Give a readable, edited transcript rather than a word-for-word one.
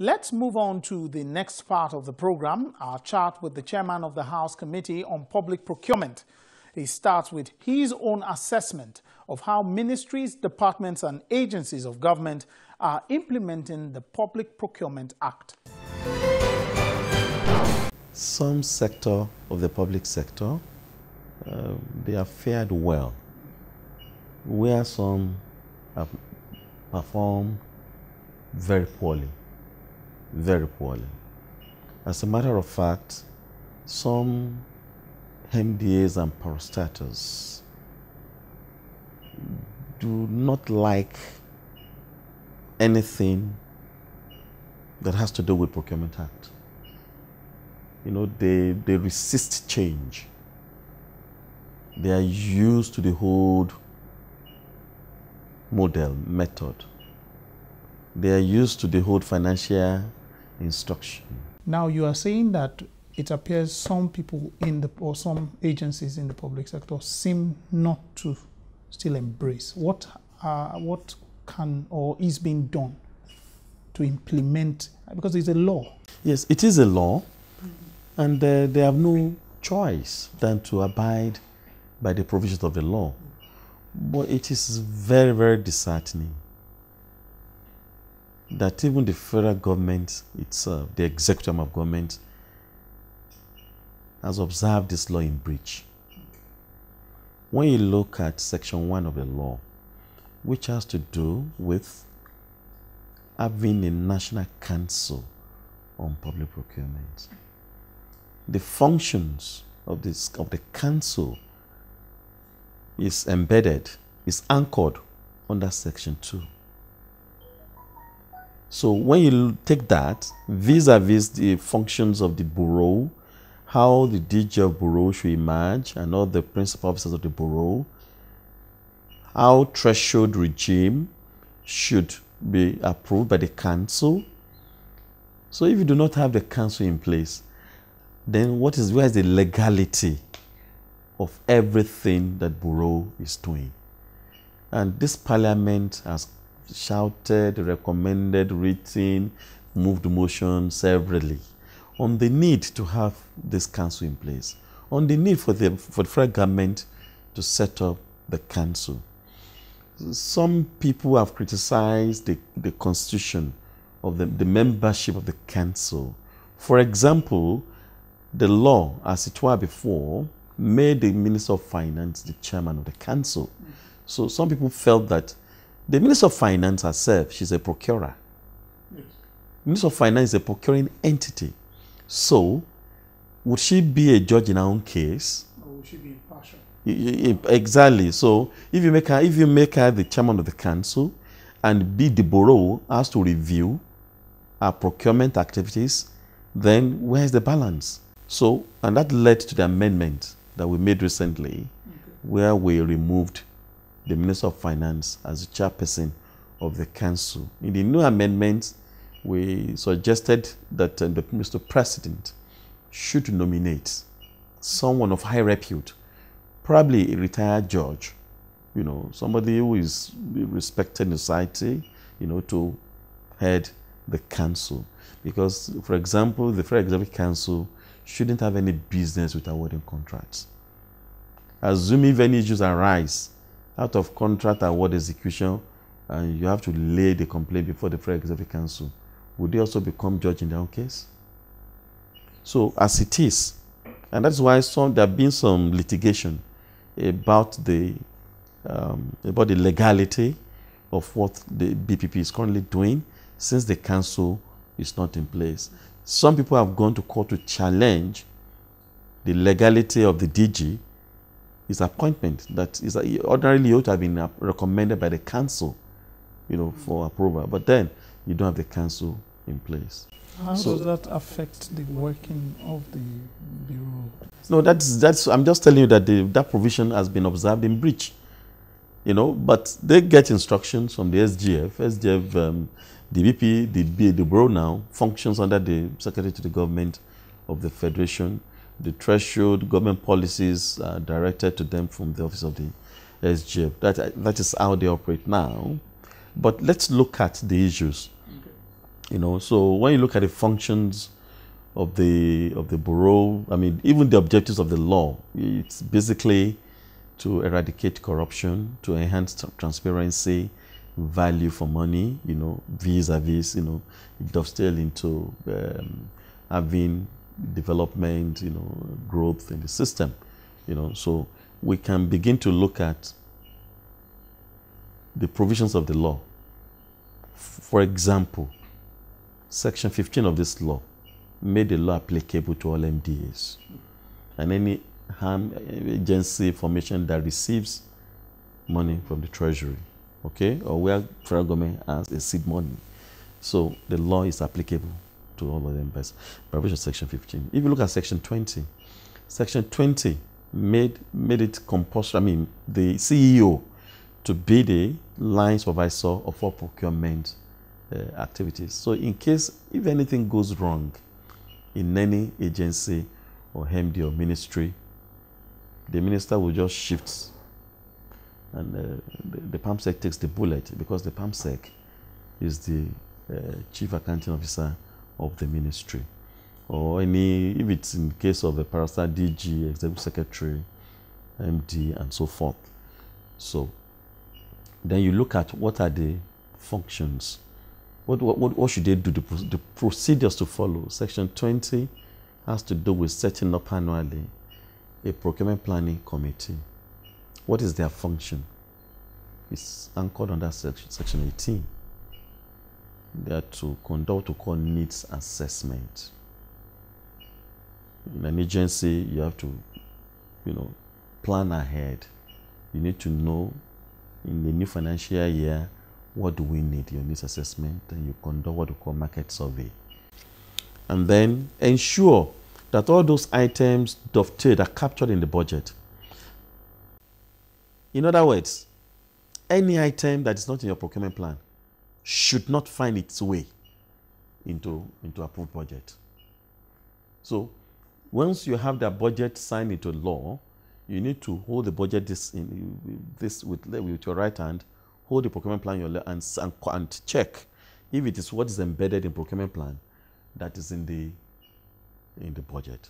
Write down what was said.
Let's move on to the next part of the program, our chat with the chairman of the House Committee on Public Procurement. He starts with his own assessment of how ministries, departments, and agencies of government are implementing the Public Procurement Act. Some sector of the public sector, they have fared well, where some have performed very poorly. Very poorly. As a matter of fact, some MDAs and parastatals do not like anything that has to do with Procurement Act. You know, they resist change. They are used to the old model, method. They are used to the whole financial instruction. Now you are saying that it appears some people or some agencies in the public sector seem not to still embrace. What can or is being done to implement, because it's a law? Yes, it is a law, and they have no choice than to abide by the provisions of the law. But it is very, very disheartening that even the federal government itself, the executive arm of government, has observed this law in breach. When you look at Section 1 of the law, which has to do with having a national council on public procurement, the functions of the council is embedded, is anchored under Section 2. So when you take that, vis-a-vis the functions of the bureau, how the DG of bureau should emerge and all the principal officers of the bureau, how threshold regime should be approved by the council. So if you do not have the council in place, then where is the legality of everything that bureau is doing? And this parliament has shouted, recommended, written, moved motion severally on the need to have this council in place, on the need for the federal government to set up the council. Some people have criticized the constitution of the membership of the council. For example, the law, as it were before, made the Minister of Finance the chairman of the council. So some people felt that the Minister of Finance herself, she's a procurer. Yes. Minister of Finance is a procuring entity. So, would she be a judge in her own case? Or would she be impartial? Exactly. So, if you make her the chairman of the council, and the bureau has to review her procurement activities, then where's the balance? So, and that led to the amendment that we made recently, where we removed the Minister of Finance as the chairperson of the council. In the new amendment, we suggested that the Mr. President should nominate someone of high repute, probably a retired judge, you know, somebody who is respected in society, you know, to head the council. Because, for example, the Federal Executive Council shouldn't have any business with awarding contracts. Assuming if any issues arise out of contract award execution, and you have to lay the complaint before the Federal Executive Council, would they also become judge in their own case? So, as it is, and that's why there have been some litigation about the legality of what the BPP is currently doing, since the council is not in place. Some people have gone to court to challenge the legality of the DG, his appointment that is ordinarily ought to have been recommended by the council, you know, for approval. But then you don't have the council in place. How does that affect the working of the bureau? No, that's. I'm just telling you that that provision has been observed in breach. You know, but they get instructions from the SGF. SGF, the BP, the bureau now functions under the Secretary to the Government of the Federation. The threshold government policies are directed to them from the office of the SGF. That is how they operate now. But let's look at the issues. Okay. So when you look at the functions of the bureau, I mean, even the objectives of the law, it's basically to eradicate corruption, to enhance transparency, value for money, vis-a-vis, dovetail into having development, growth in the system, So we can begin to look at the provisions of the law. For example, Section 15 of this law made the law applicable to all MDAs and any agency formation that receives money from the treasury, okay, or where federal government has a seed money. So the law is applicable to all of them by provision of Section 15. If you look at Section 20, Section 20 made it compulsory, I mean, the CEO to be the line supervisor of all procurement activities. So in case, if anything goes wrong in any agency or MD or ministry, the minister will just shift and the PAMSEC takes the bullet, because the PAMSEC is the chief accounting officer of the ministry. Or if it's in case of a parasite, DG, executive secretary, MD, and so forth. So then you look at what are the functions. What should they do? The procedures to follow. Section 20 has to do with setting up annually a procurement planning committee. What is their function? It's anchored under Section 18. They are to conduct what we call needs assessment. In an agency, you have to, plan ahead. You need to know in the new financial year, what do we need? Your needs assessment, and you conduct what we call market survey. And then ensure that all those items dovetail are captured in the budget. In other words, any item that is not in your procurement plan should not find its way into approved budget. So once you have that budget signed into law, you need to hold the budget with your right hand, hold the procurement plan in your left, and check if it is what is embedded in procurement plan that is in the budget.